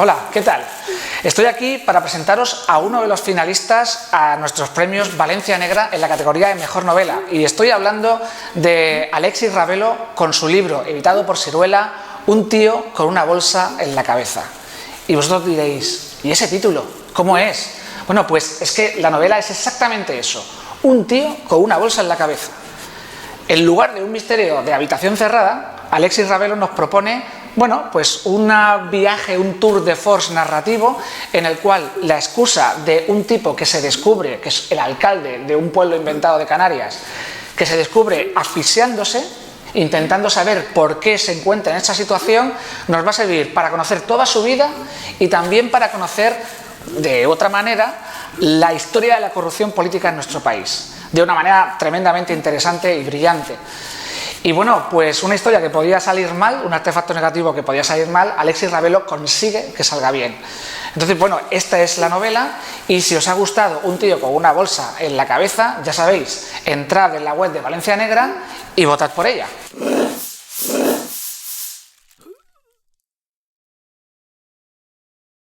Hola, ¿qué tal? Estoy aquí para presentaros a uno de los finalistas a nuestros premios Valencia Negra en la categoría de Mejor Novela. Y estoy hablando de Alexis Ravelo con su libro, editado por Siruela, Un tío con una bolsa en la cabeza. Y vosotros diréis, ¿y ese título? ¿Cómo es? Bueno, pues es que la novela es exactamente eso. Un tío con una bolsa en la cabeza. En lugar de un misterio de habitación cerrada, Alexis Ravelo nos propone, bueno, pues un viaje, un tour de force narrativo en el cual la excusa de un tipo que se descubre, que es el alcalde de un pueblo inventado de Canarias, que se descubre asfixiándose, intentando saber por qué se encuentra en esta situación, nos va a servir para conocer toda su vida y también para conocer, de otra manera, la historia de la corrupción política en nuestro país, de una manera tremendamente interesante y brillante. Y bueno, pues una historia que podía salir mal, un artefacto negativo que podía salir mal, Alexis Ravelo consigue que salga bien. Entonces, bueno, esta es la novela y si os ha gustado Un tío con una bolsa en la cabeza, ya sabéis, entrad en la web de Valencia Negra y votad por ella.